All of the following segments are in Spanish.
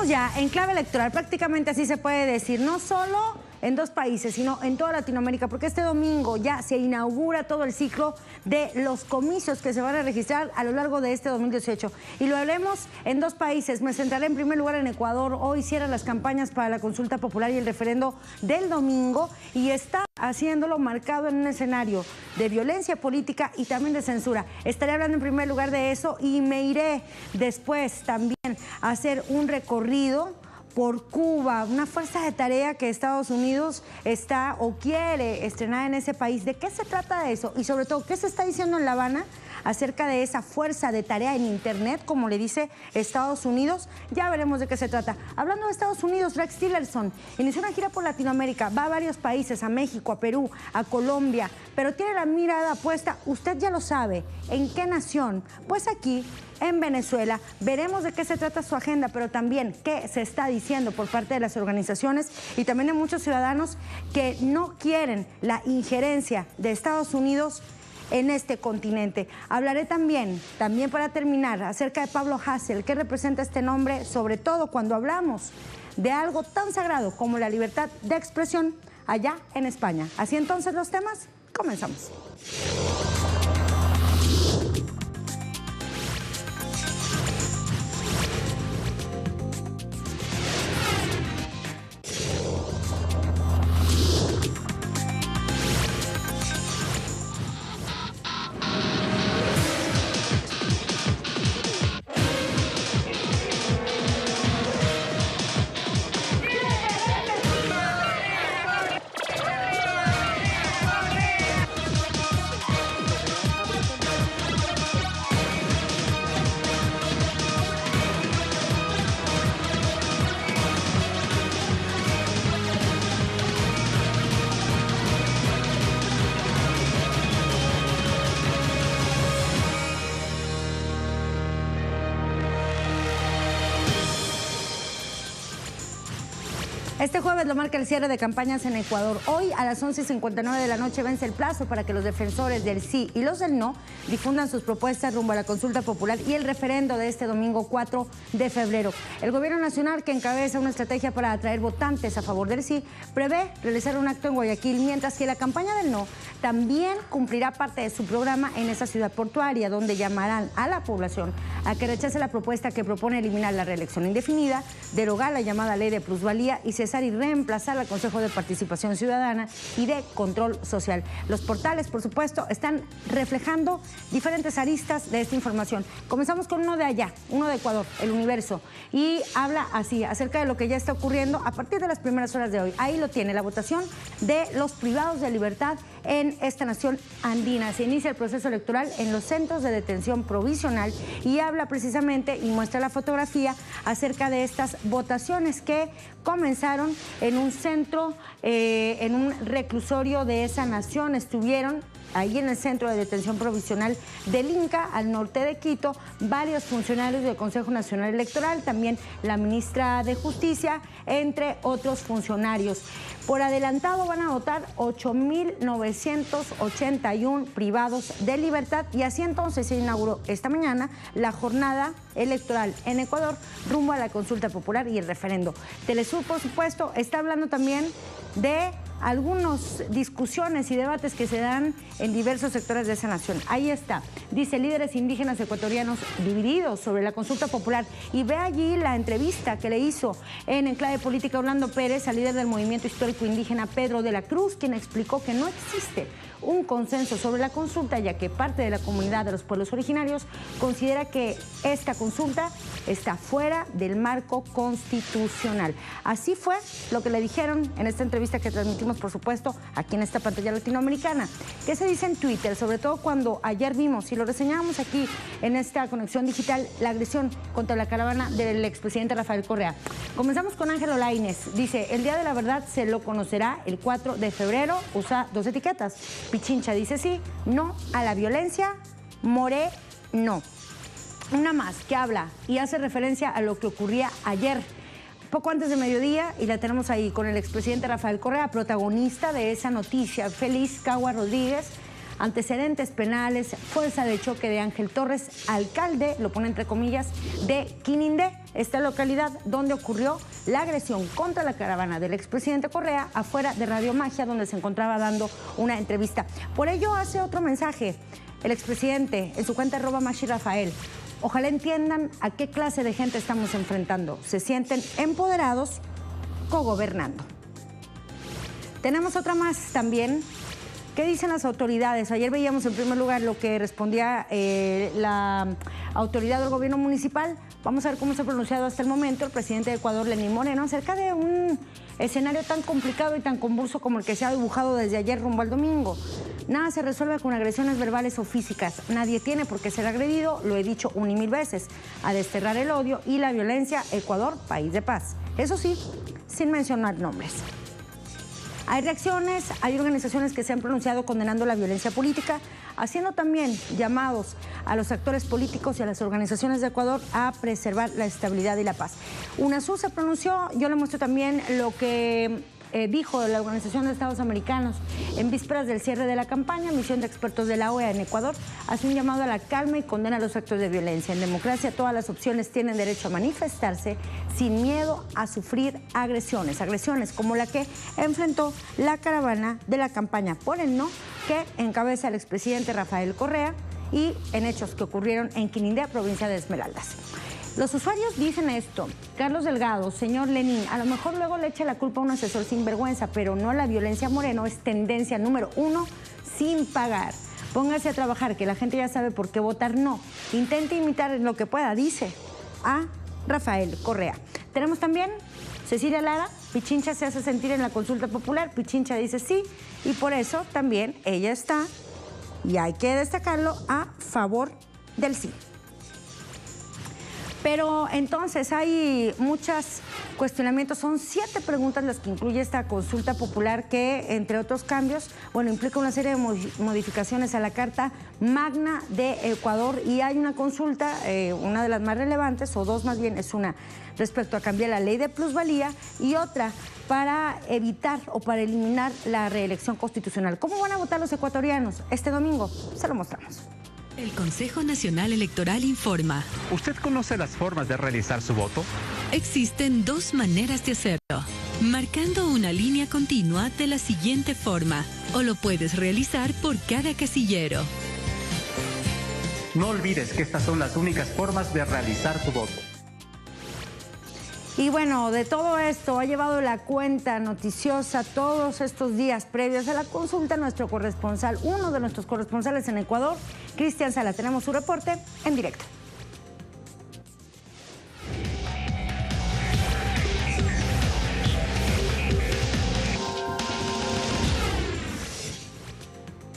Estamos ya en clave electoral, prácticamente así se puede decir, no solo en dos países, sino en toda Latinoamérica, porque este domingo ya se inaugura todo el ciclo de los comicios que se van a registrar a lo largo de este 2018. Y lo haremos en dos países. Me centraré en primer lugar en Ecuador. Hoy cierran las campañas para la consulta popular y el referendo del domingo, y está haciéndolo marcado en un escenario de violencia política y también de censura. Estaré hablando en primer lugar de eso y me iré después también a hacer un recorrido por Cuba, una fuerza de tarea que Estados Unidos está o quiere estrenar en ese país. ¿De qué se trata de eso? Y sobre todo, ¿qué se está diciendo en La Habana acerca de esa fuerza de tarea en Internet, como le dice Estados Unidos? Ya veremos de qué se trata. Hablando de Estados Unidos, Rex Tillerson inició una gira por Latinoamérica, va a varios países, a México, a Perú, a Colombia, pero tiene la mirada puesta, usted ya lo sabe, ¿en qué nación? Pues aquí, en Venezuela. Veremos de qué se trata su agenda, pero también qué se está diciendo por parte de las organizaciones y también de muchos ciudadanos que no quieren la injerencia de Estados Unidos en este continente. Hablaré también para terminar, acerca de Pablo Hasél, qué representa este nombre, sobre todo cuando hablamos de algo tan sagrado como la libertad de expresión allá en España. Así entonces los temas, comenzamos. Este jueves lo marca el cierre de campañas en Ecuador. Hoy a las 11:59 de la noche vence el plazo para que los defensores del sí y los del no difundan sus propuestas rumbo a la consulta popular y el referendo de este domingo 4 de febrero. El gobierno nacional, que encabeza una estrategia para atraer votantes a favor del sí, prevé realizar un acto en Guayaquil, mientras que la campaña del no también cumplirá parte de su programa en esa ciudad portuaria, donde llamarán a la población a que rechace la propuesta que propone eliminar la reelección indefinida, derogar la llamada ley de plusvalía y cesar y reemplazar al Consejo de Participación Ciudadana y de Control Social. Los portales, por supuesto, están reflejando diferentes aristas de esta información. Comenzamos con uno de allá, uno de Ecuador, El Universo, y habla así, acerca de lo que ya está ocurriendo a partir de las primeras horas de hoy. Ahí lo tiene, la votación de los privados de libertad en esta nación andina. Se inicia el proceso electoral en los centros de detención provisional y habla precisamente y muestra la fotografía acerca de estas votaciones que comenzaron en un centro, en un reclusorio de esa nación. Estuvieron ahí en el centro de detención provisional del Inca, al norte de Quito, varios funcionarios del Consejo Nacional Electoral, también la ministra de Justicia, entre otros funcionarios. Por adelantado van a votar 8.981 privados de libertad, y así entonces se inauguró esta mañana la jornada electoral en Ecuador rumbo a la consulta popular y el referendo. Telesur, por supuesto, está hablando también de algunas discusiones y debates que se dan en diversos sectores de esa nación. Ahí está, dice, líderes indígenas ecuatorianos divididos sobre la consulta popular, y ve allí la entrevista que le hizo en Enclave Política Orlando Pérez al líder del movimiento histórico indígena Pedro de la Cruz, quien explicó que no existe un consenso sobre la consulta, ya que parte de la comunidad de los pueblos originarios considera que esta consulta está fuera del marco constitucional. Así fue lo que le dijeron en esta entrevista que transmitimos, por supuesto, aquí en esta pantalla latinoamericana. ¿Qué se dice en Twitter? Sobre todo cuando ayer vimos, y lo reseñábamos aquí en esta conexión digital, la agresión contra la caravana del expresidente Rafael Correa. Comenzamos con Ángel Olaínez. Dice, el día de la verdad se lo conocerá el 4 de febrero. Usa dos etiquetas. Pichincha dice sí, no a la violencia, More no. Una más que habla y hace referencia a lo que ocurría ayer, poco antes de mediodía, y la tenemos ahí con el expresidente Rafael Correa, protagonista de esa noticia. Félix Cagua Rodríguez, antecedentes penales, fuerza de choque de Ángel Torres, alcalde, lo pone entre comillas, de Quinindé. esta localidad donde ocurrió la agresión contra la caravana del expresidente Correa afuera de Radio Magia, donde se encontraba dando una entrevista. Por ello hace otro mensaje el expresidente en su cuenta @MachiRafael. Ojalá entiendan a qué clase de gente estamos enfrentando. Se sienten empoderados, cogobernando. Tenemos otra más también. ¿Qué dicen las autoridades? Ayer veíamos en primer lugar lo que respondía la autoridad del gobierno municipal. Vamos a ver cómo se ha pronunciado hasta el momento el presidente de Ecuador, Lenín Moreno, acerca de un escenario tan complicado y tan convulso como el que se ha dibujado desde ayer rumbo al domingo. Nada se resuelve con agresiones verbales o físicas. Nadie tiene por qué ser agredido, lo he dicho 1 y 1000 veces. A desterrar el odio y la violencia, Ecuador, país de paz. Eso sí, sin mencionar nombres. Hay reacciones, hay organizaciones que se han pronunciado condenando la violencia política, haciendo también llamados a los actores políticos y a las organizaciones de Ecuador a preservar la estabilidad y la paz. UNASUR se pronunció, yo le muestro también lo que dijo la Organización de Estados Americanos en vísperas del cierre de la campaña. Misión de expertos de la OEA en Ecuador hace un llamado a la calma y condena los actos de violencia. En democracia todas las opciones tienen derecho a manifestarse sin miedo a sufrir agresiones como la que enfrentó la caravana de la campaña por el no que encabeza el expresidente Rafael Correa y en hechos que ocurrieron en Quinindé, provincia de Esmeraldas. Los usuarios dicen esto: Carlos Delgado, señor Lenín, a lo mejor luego le echa la culpa a un asesor sinvergüenza, pero no a la violencia. Moreno es tendencia número 1 sin pagar. Póngase a trabajar, que la gente ya sabe por qué votar no. Intente imitar lo que pueda, dice a Rafael Correa. Tenemos también Cecilia Lara. Pichincha se hace sentir en la consulta popular. Pichincha dice sí, y por eso también ella está, y hay que destacarlo, a favor del sí. Pero entonces hay muchos cuestionamientos. Son 7 preguntas las que incluye esta consulta popular que, entre otros cambios, implica una serie de modificaciones a la Carta Magna de Ecuador. Y hay una consulta, una de las más relevantes, o dos más bien, es una respecto a cambiar la ley de plusvalía y otra para evitar o para eliminar la reelección constitucional. ¿Cómo van a votar los ecuatorianos este domingo? Se lo mostramos. El Consejo Nacional Electoral informa. ¿Usted conoce las formas de realizar su voto? Existen 2 maneras de hacerlo. Marcando una línea continua de la siguiente forma, o lo puedes realizar por cada casillero. No olvides que estas son las únicas formas de realizar tu voto. Y bueno, de todo esto ha llevado la cuenta noticiosa todos estos días previos a la consulta nuestro corresponsal, uno de nuestros corresponsales en Ecuador, Cristian Sala. Tenemos su reporte en directo.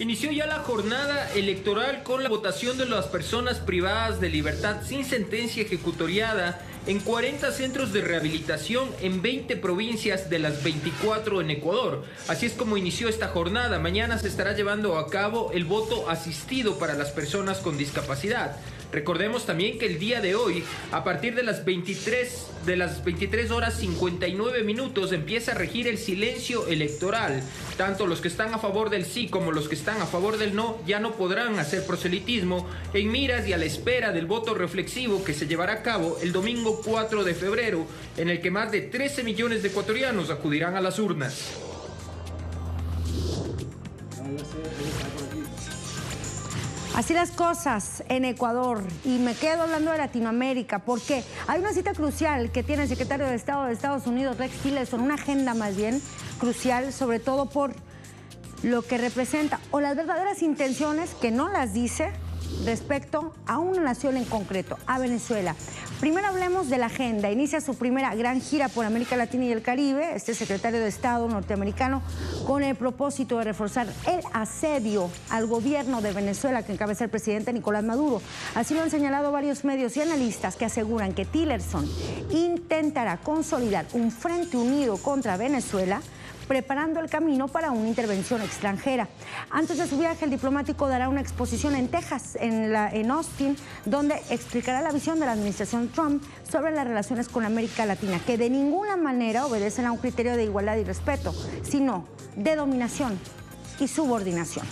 Inició ya la jornada electoral con la votación de las personas privadas de libertad sin sentencia ejecutoriada en 40 centros de rehabilitación en 20 provincias de las 24 en Ecuador. Así es como inició esta jornada. Mañana se estará llevando a cabo el voto asistido para las personas con discapacidad. Recordemos también que el día de hoy, a partir de las 23 horas 59 minutos, empieza a regir el silencio electoral. Tanto los que están a favor del sí como los que están a favor del no ya no podrán hacer proselitismo en miras y a la espera del voto reflexivo que se llevará a cabo el domingo 4 de febrero, en el que más de 13 millones de ecuatorianos acudirán a las urnas. Así las cosas en Ecuador, y me quedo hablando de Latinoamérica porque hay una cita crucial que tiene el secretario de Estado de Estados Unidos, Rex Tillerson, una agenda más bien crucial, sobre todo por lo que representa o las verdaderas intenciones, que no las dice, respecto a una nación en concreto, a Venezuela. Primero hablemos de la agenda. Inicia su primera gran gira por América Latina y el Caribe, este secretario de Estado norteamericano, con el propósito de reforzar el asedio al gobierno de Venezuela que encabeza el presidente Nicolás Maduro. Así lo han señalado varios medios y analistas que aseguran que Tillerson intentará consolidar un frente unido contra Venezuela, preparando el camino para una intervención extranjera. Antes de su viaje, el diplomático dará una exposición en Texas, en Austin, donde explicará la visión de la administración Trump sobre las relaciones con América Latina, que de ninguna manera obedecen a un criterio de igualdad y respeto, sino de dominación y subordinación.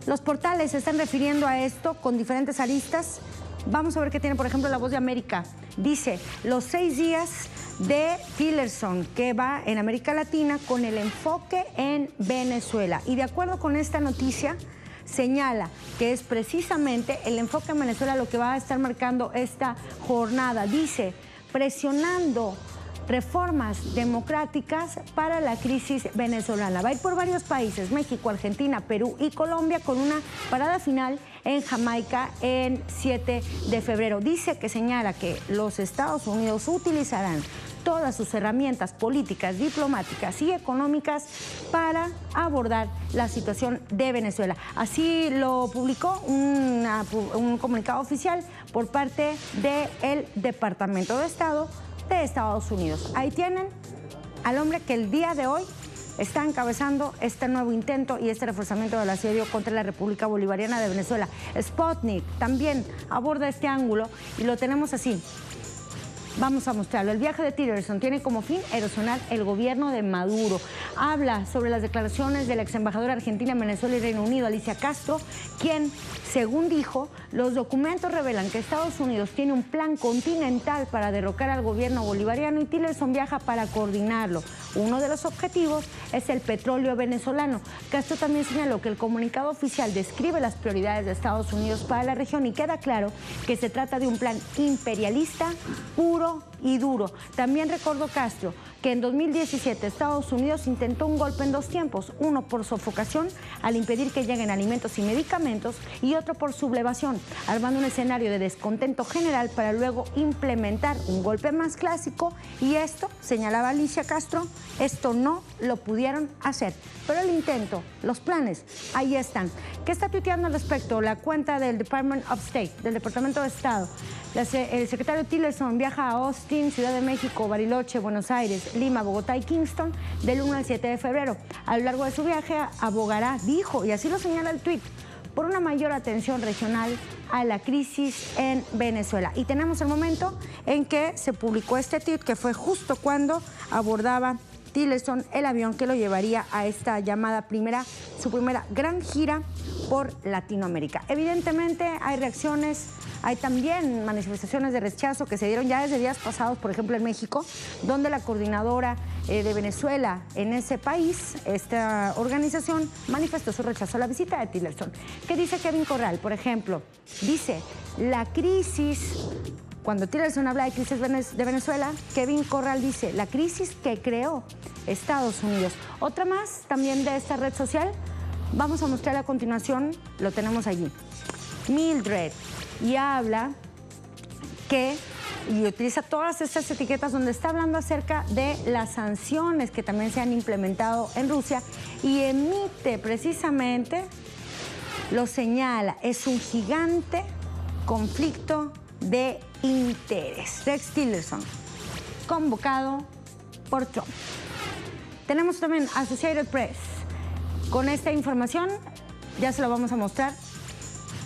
Los portales se están refiriendo a esto con diferentes aristas. Vamos a ver qué tiene, por ejemplo, La Voz de América. Dice, los 6 días de Tillerson, que va en América Latina con el enfoque en Venezuela. Y de acuerdo con esta noticia, señala que es precisamente el enfoque en Venezuela lo que va a estar marcando esta jornada. Dice, presionando reformas democráticas para la crisis venezolana. Va a ir por varios países, México, Argentina, Perú y Colombia, con una parada final en Jamaica en 7 de febrero. Dice que señala que los Estados Unidos utilizarán todas sus herramientas políticas, diplomáticas y económicas para abordar la situación de Venezuela. Así lo publicó un comunicado oficial por parte del Departamento de Estado de Estados Unidos. Ahí tienen al hombre que el día de hoy está encabezando este nuevo intento y este reforzamiento del asedio contra la República Bolivariana de Venezuela. Sputnik también aborda este ángulo y lo tenemos así. Vamos a mostrarlo. El viaje de Tillerson tiene como fin erosionar el gobierno de Maduro. Habla sobre las declaraciones de la ex embajadora argentina en Venezuela y Reino Unido, Alicia Castro, quien, según dijo, los documentos revelan que Estados Unidos tiene un plan continental para derrocar al gobierno bolivariano y Tillerson viaja para coordinarlo. Uno de los objetivos es el petróleo venezolano. Castro también señaló que el comunicado oficial describe las prioridades de Estados Unidos para la región y queda claro que se trata de un plan imperialista, puro y duro. También recordó Castro que en 2017 Estados Unidos intentó un golpe en 2 tiempos, uno por sofocación al impedir que lleguen alimentos y medicamentos y otro por sublevación, armando un escenario de descontento general para luego implementar un golpe más clásico y esto, señalaba Alicia Castro, esto no lo pudieron hacer. Pero el intento, los planes, ahí están. ¿Qué está tuiteando al respecto? La cuenta del Department of State, del Departamento de Estado. El secretario Tillerson viaja a Austin, Ciudad de México, Bariloche, Buenos Aires, Lima, Bogotá y Kingston del 1 al 7 de febrero. A lo largo de su viaje abogará, dijo, y así lo señala el tuit, por una mayor atención regional a la crisis en Venezuela. Y tenemos el momento en que se publicó este tuit, que fue justo cuando abordaba Tillerson el avión que lo llevaría a esta llamada su primera gran gira por Latinoamérica. Evidentemente hay reacciones, hay también manifestaciones de rechazo que se dieron ya desde días pasados, por ejemplo en México, donde la coordinadora de Venezuela en ese país, esta organización, manifestó su rechazo a la visita de Tillerson. ¿Qué dice Kevin Corral? Por ejemplo, dice, la crisis... Cuando Tillerson habla de crisis de Venezuela, Kevin Corral dice, la crisis que creó Estados Unidos. Otra más también de esta red social, vamos a mostrar a continuación, lo tenemos allí. Mildred, y habla y utiliza todas estas etiquetas donde está hablando acerca de las sanciones que también se han implementado en Rusia y emite precisamente, lo señala, es un gigante conflicto de interés. Rex Tillerson, convocado por Trump. Tenemos también Associated Press. Con esta información, ya se lo vamos a mostrar,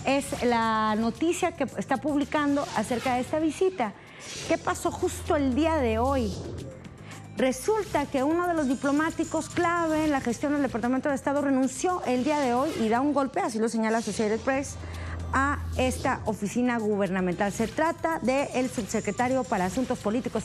es la noticia que está publicando acerca de esta visita. ¿Qué pasó justo el día de hoy? Resulta que uno de los diplomáticos clave en la gestión del Departamento de Estado renunció el día de hoy y da un golpe, así lo señala Associated Press, a esta oficina gubernamental. Se trata del subsecretario para Asuntos Políticos,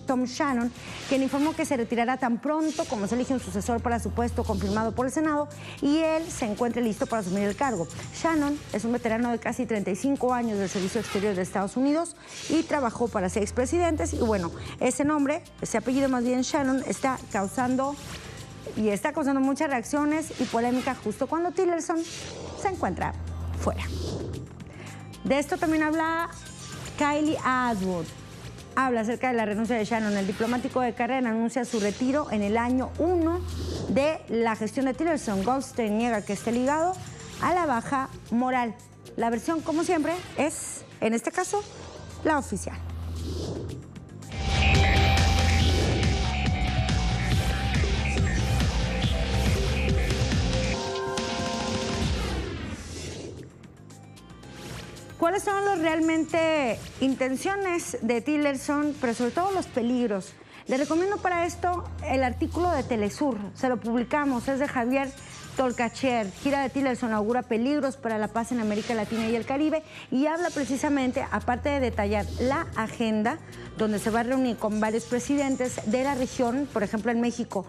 Tom Shannon, quien informó que se retirará tan pronto como se elige un sucesor para su puesto confirmado por el Senado y él se encuentre listo para asumir el cargo. Shannon es un veterano de casi 35 años del Servicio Exterior de Estados Unidos y trabajó para 6 presidentes y bueno, ese nombre, ese apellido más bien Shannon, está causando muchas reacciones y polémica justo cuando Tillerson se encuentra fuera. De esto también habla Kylie Atwood. Habla acerca de la renuncia de Shannon. El diplomático de carrera anuncia su retiro en el año 1 de la gestión de Tillerson. Goldstein niega que esté ligado a la baja moral. La versión, como siempre, es, en este caso, la oficial. ¿Cuáles son las realmente intenciones de Tillerson, pero sobre todo los peligros? Les recomiendo para esto el artículo de Telesur, se lo publicamos, es de Javier Tolcacher. Gira de Tillerson augura peligros para la paz en América Latina y el Caribe y habla precisamente, aparte de detallar la agenda, donde se va a reunir con varios presidentes de la región, por ejemplo en México,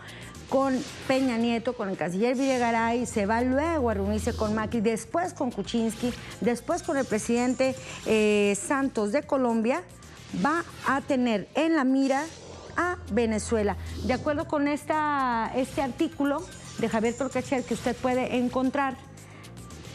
con Peña Nieto, con el canciller Videgaray, se va luego a reunirse con Macri, después con Kuczynski, después con el presidente Santos de Colombia, va a tener en la mira a Venezuela. De acuerdo con este artículo de Javier Tolcacher que usted puede encontrar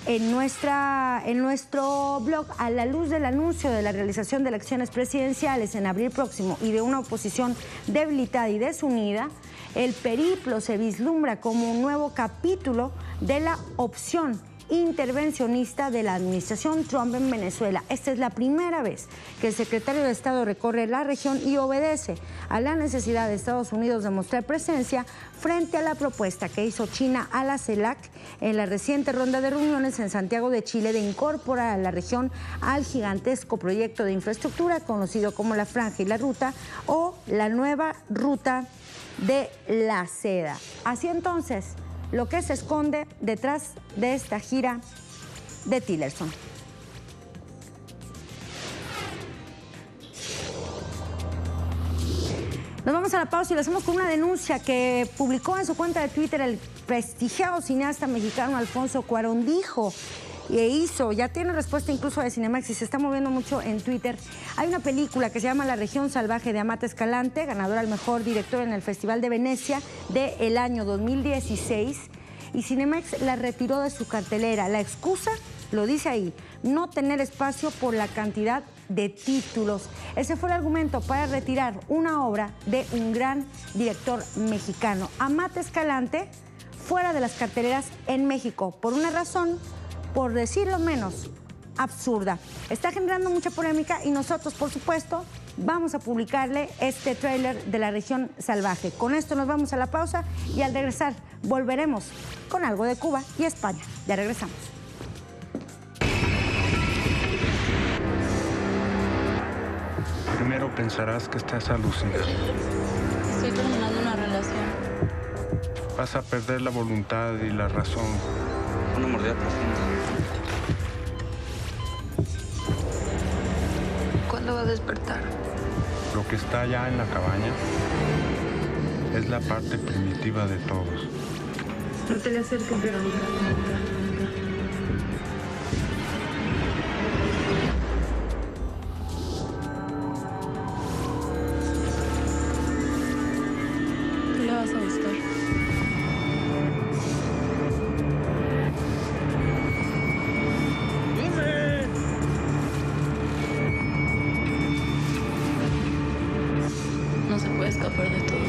en nuestro blog, a la luz del anuncio de la realización de elecciones presidenciales en abril próximo y de una oposición debilitada y desunida, el periplo se vislumbra como un nuevo capítulo de la opción intervencionista de la administración Trump en Venezuela. Esta es la primera vez que el secretario de Estado recorre la región y obedece a la necesidad de Estados Unidos de mostrar presencia frente a la propuesta que hizo China a la CELAC en la reciente ronda de reuniones en Santiago de Chile de incorporar a la región al gigantesco proyecto de infraestructura conocido como la Franja y la Ruta o la nueva Ruta de la Seda. Así entonces, lo que se esconde detrás de esta gira de Tillerson. Nos vamos a la pausa y lo hacemos con una denuncia que publicó en su cuenta de Twitter el prestigiado cineasta mexicano Alfonso Cuarón. Dijo ya tiene respuesta incluso de Cinemex y se está moviendo mucho en Twitter. Hay una película que se llama La Región Salvaje de Amate Escalante, ganadora al mejor director en el Festival de Venecia del año 2016, y Cinemex la retiró de su cartelera. La excusa, lo dice ahí, no tener espacio por la cantidad de títulos. Ese fue el argumento para retirar una obra de un gran director mexicano. Amate Escalante, fuera de las carteleras en México, por una razón, por decirlo menos, absurda. Está generando mucha polémica y nosotros, por supuesto, vamos a publicarle este tráiler de La Región Salvaje. Con esto nos vamos a la pausa y al regresar volveremos con algo de Cuba y España. Ya regresamos. Primero pensarás que estás alucinando. Estoy terminando una relación. Vas a perder la voluntad y la razón. Una mordida profunda. ¿Cuándo va a despertar? Lo que está allá en la cabaña es la parte primitiva de todos. No te le acerques, Verónica. ¿Qué le vas a buscar? No se puede escapar de todo.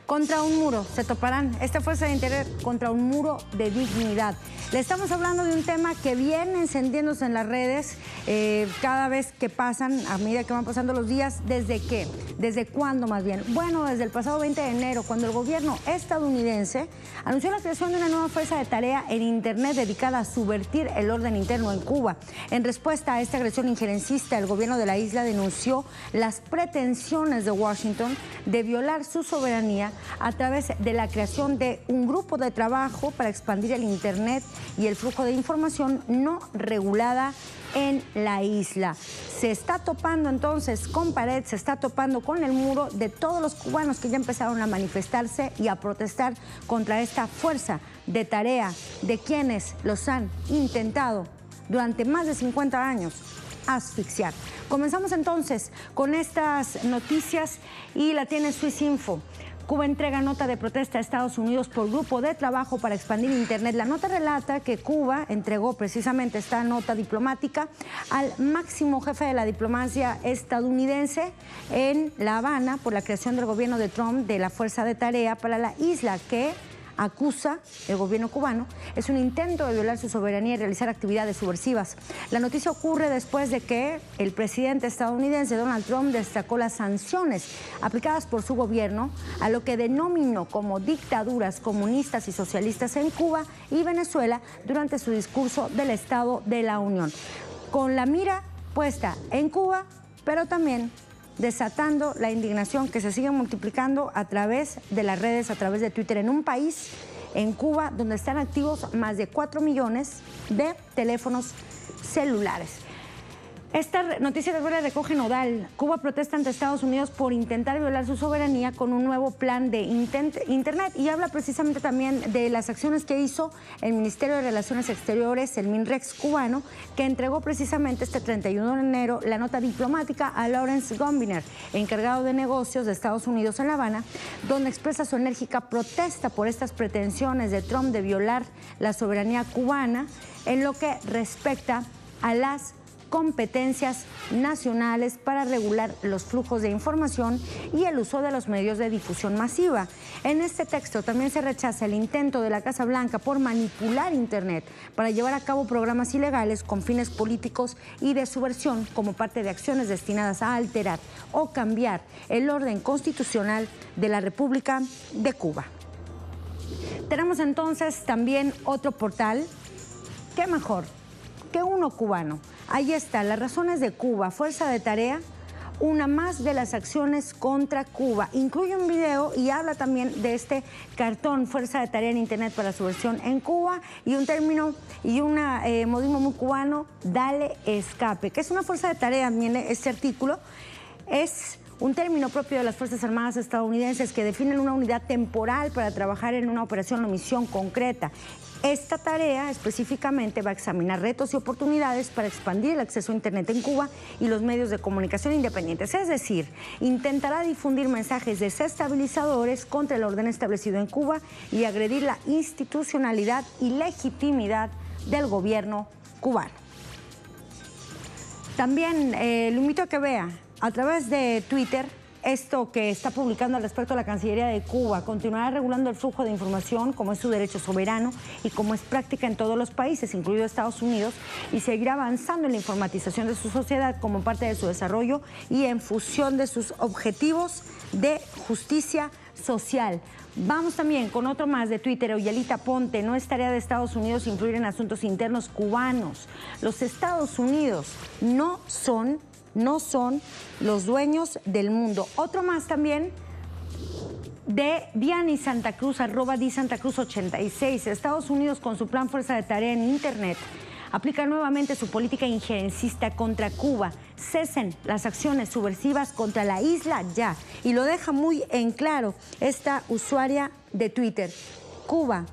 Contra un muro se toparán. Esta fuerza de interior contra un muro de dignidad. Le estamos hablando de un tema que viene encendiéndose en las redes cada vez que pasan, a medida que van pasando los días. ¿Desde qué? ¿Desde cuándo más bien? Bueno, desde el pasado 20 de enero, cuando el gobierno estadounidense anunció la creación de una nueva fuerza de tarea en Internet dedicada a subvertir el orden interno en Cuba. En respuesta a esta agresión injerencista, el gobierno de la isla denunció las pretensiones de Washington de violar su soberanía a través de la creación de un grupo de trabajo para expandir el Internet y el flujo de información no regulada en la isla. Se está topando entonces con pared, se está topando con el muro de todos los cubanos que ya empezaron a manifestarse y a protestar contra esta fuerza de tarea de quienes los han intentado durante más de 50 años asfixiar. Comenzamos entonces con estas noticias y la tiene Swiss Info. Cuba entrega nota de protesta a Estados Unidos por grupo de trabajo para expandir Internet. La nota relata que Cuba entregó precisamente esta nota diplomática al máximo jefe de la diplomacia estadounidense en La Habana por la creación del gobierno de Trump de la Fuerza de Tarea para la isla que acusa el gobierno cubano es un intento de violar su soberanía y realizar actividades subversivas. La noticia ocurre después de que el presidente estadounidense Donald Trump destacó las sanciones aplicadas por su gobierno a lo que denominó como dictaduras comunistas y socialistas en Cuba y Venezuela durante su discurso del Estado de la Unión, con la mira puesta en Cuba, pero también desatando la indignación que se sigue multiplicando a través de las redes, a través de Twitter, en un país, en Cuba, donde están activos más de 4 millones de teléfonos celulares. Esta noticia de recoge Nodal. Cuba protesta ante Estados Unidos por intentar violar su soberanía con un nuevo plan de Internet y habla precisamente también de las acciones que hizo el Ministerio de Relaciones Exteriores, el MINREX cubano, que entregó precisamente este 31 de enero la nota diplomática a Lawrence Gombiner, encargado de negocios de Estados Unidos en La Habana, donde expresa su enérgica protesta por estas pretensiones de Trump de violar la soberanía cubana en lo que respecta a las competencias nacionales para regular los flujos de información y el uso de los medios de difusión masiva. En este texto también se rechaza el intento de la Casa Blanca por manipular Internet para llevar a cabo programas ilegales con fines políticos y de subversión como parte de acciones destinadas a alterar o cambiar el orden constitucional de la República de Cuba. Tenemos entonces también otro portal, ¿qué mejor que uno cubano? Ahí está, las razones de Cuba, Fuerza de Tarea, una más de las acciones contra Cuba. Incluye un video y habla también de este cartón, Fuerza de Tarea en Internet para subversión en Cuba, y un término y un modismo muy cubano, dale escape, que es una fuerza de tarea. Viene este artículo, es un término propio de las Fuerzas Armadas estadounidenses que definen una unidad temporal para trabajar en una operación o misión concreta. Esta tarea específicamente va a examinar retos y oportunidades para expandir el acceso a Internet en Cuba y los medios de comunicación independientes. Es decir, intentará difundir mensajes desestabilizadores contra el orden establecido en Cuba y agredir la institucionalidad y legitimidad del gobierno cubano. También lo invito a que vea a través de Twitter esto que está publicando al respecto a la Cancillería de Cuba. Continuará regulando el flujo de información como es su derecho soberano y como es práctica en todos los países, incluido Estados Unidos, y seguirá avanzando en la informatización de su sociedad como parte de su desarrollo y en función de sus objetivos de justicia social. Vamos también con otro más de Twitter. Oyelita Ponte: no es tarea de Estados Unidos influir en asuntos internos cubanos. Los Estados Unidos no son los dueños del mundo. Otro más también de Diani Santa Cruz, @DiSantaCruz86. Estados Unidos, con su plan Fuerza de Tarea en Internet, aplica nuevamente su política injerencista contra Cuba. Cesen las acciones subversivas contra la isla ya. Y lo deja muy en claro esta usuaria de Twitter. Cuba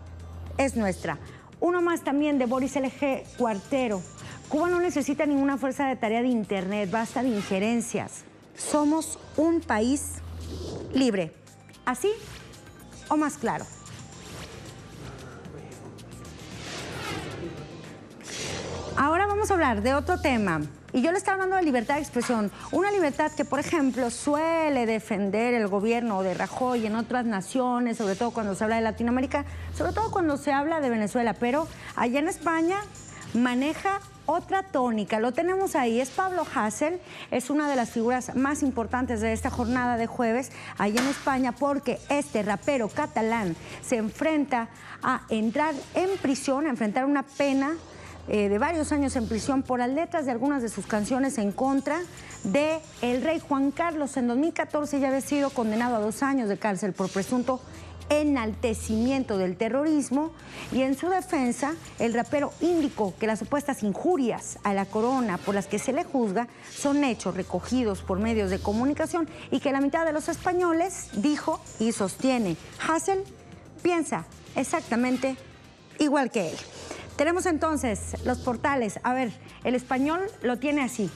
es nuestra. Uno más también de Boris LG Cuartero. Cuba no necesita ninguna fuerza de tarea de Internet, basta de injerencias. Somos un país libre. ¿Así o más claro? Ahora vamos a hablar de otro tema. Y yo le estaba hablando de libertad de expresión. Una libertad que, por ejemplo, suele defender el gobierno de Rajoy en otras naciones, sobre todo cuando se habla de Latinoamérica, sobre todo cuando se habla de Venezuela. Pero allá en España maneja otra tónica. Lo tenemos ahí, es Pablo Hasél, es una de las figuras más importantes de esta jornada de jueves allá en España, porque este rapero catalán se enfrenta a entrar en prisión, a enfrentar una pena de varios años en prisión por las letras de algunas de sus canciones en contra de el rey Juan Carlos. En 2014 ya había sido condenado a 2 años de cárcel por presunto enaltecimiento del terrorismo, y en su defensa el rapero indicó que las supuestas injurias a la corona por las que se le juzga son hechos recogidos por medios de comunicación y que la mitad de los españoles, dijo y sostiene Hasél, piensa exactamente igual que él. Tenemos entonces los portales. A ver, El Español lo tiene así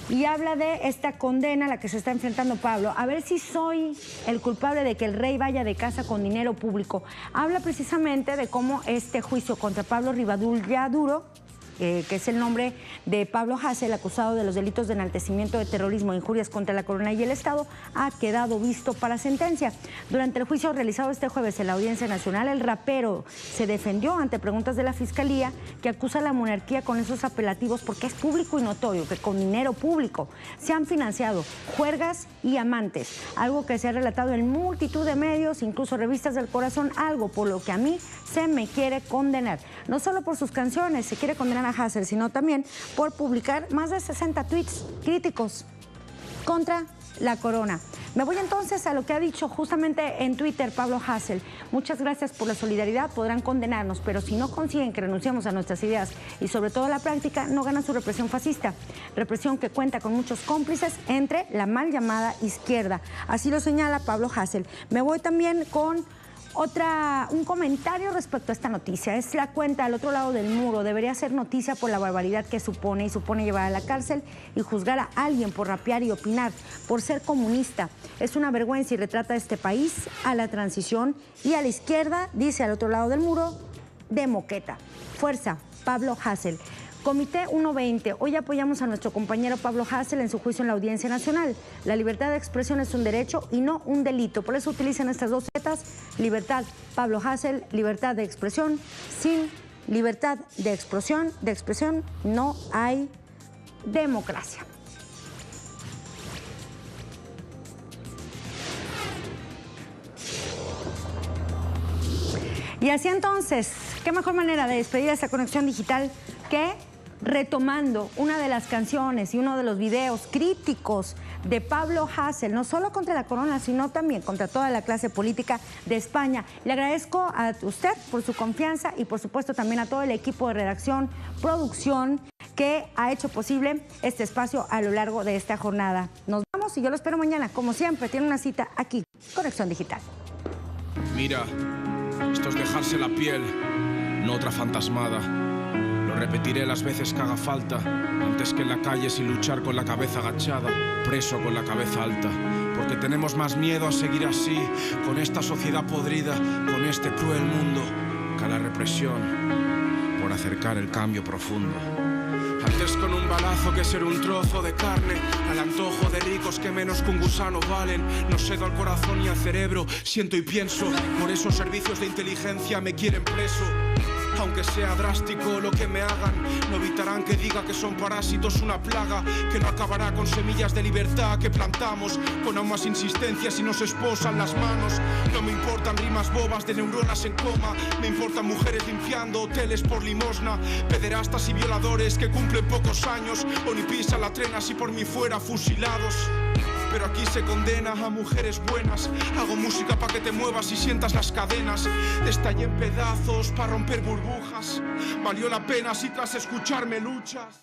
y habla de esta condena a la que se está enfrentando Pablo. A ver si soy el culpable de que el rey vaya de casa con dinero público. Habla precisamente de cómo este juicio contra Pablo Rivadulla Duro, que es el nombre de Pablo Hasél, acusado de los delitos de enaltecimiento de terrorismo e injurias contra la corona y el Estado, ha quedado visto para sentencia. Durante el juicio realizado este jueves en la Audiencia Nacional, el rapero se defendió ante preguntas de la Fiscalía, que acusa a la monarquía con esos apelativos porque es público y notorio que con dinero público se han financiado juergas y amantes, algo que se ha relatado en multitud de medios, incluso revistas del corazón, algo por lo que a mí se me quiere condenar. No solo por sus canciones se quiere condenar a Hasél, sino también por publicar más de 60 tweets críticos contra la corona. Me voy entonces a lo que ha dicho justamente en Twitter Pablo Hasél. Muchas gracias por la solidaridad, podrán condenarnos, pero si no consiguen que renunciemos a nuestras ideas y sobre todo a la práctica, no ganan su represión fascista. Represión que cuenta con muchos cómplices entre la mal llamada izquierda. Así lo señala Pablo Hasél. Me voy también con un comentario respecto a esta noticia. Es la cuenta al otro lado del muro. Debería ser noticia por la barbaridad que supone llevar a la cárcel y juzgar a alguien por rapear y opinar, por ser comunista. Es una vergüenza y retrata a este país, a la transición y a la izquierda, dice al otro lado del muro, de moqueta. Fuerza, Pablo Hasél. Comité 120. Hoy apoyamos a nuestro compañero Pablo Hasél en su juicio en la Audiencia Nacional. La libertad de expresión es un derecho y no un delito. Por eso utilizan estas dos zetas: libertad, Pablo Hasél, libertad de expresión. Sin libertad de expresión no hay democracia. Y así entonces, ¿qué mejor manera de despedir esta conexión digital que retomando una de las canciones y uno de los videos críticos de Pablo Hasél, no solo contra la corona, sino también contra toda la clase política de España? Le agradezco a usted por su confianza y por supuesto también a todo el equipo de redacción, producción, que ha hecho posible este espacio a lo largo de esta jornada. Nos vamos y yo lo espero mañana, como siempre, tiene una cita aquí, Conexión Digital. Mira, esto es dejarse la piel, no otra fantasmada. Lo repetiré las veces que haga falta, antes que en la calle sin luchar con la cabeza agachada, preso con la cabeza alta. Porque tenemos más miedo a seguir así, con esta sociedad podrida, con este cruel mundo, que a la represión, por acercar el cambio profundo. Antes con un balazo que ser un trozo de carne, al antojo de ricos que menos que un gusano valen. No cedo al corazón ni al cerebro, siento y pienso. Por esos servicios de inteligencia me quieren preso. Aunque sea drástico lo que me hagan, no evitarán que diga que son parásitos, una plaga que no acabará con semillas de libertad que plantamos con aún más insistencia si nos esposan las manos. No me importan rimas bobas de neuronas en coma, me importan mujeres limpiando hoteles por limosna, pederastas y violadores que cumplen pocos años o ni pisan la trena si por mí fuera fusilados. Pero aquí se condena a mujeres buenas. Hago música pa' que te muevas y sientas las cadenas. Estallé en pedazos pa' romper burbujas. Valió la pena si tras escucharme luchas.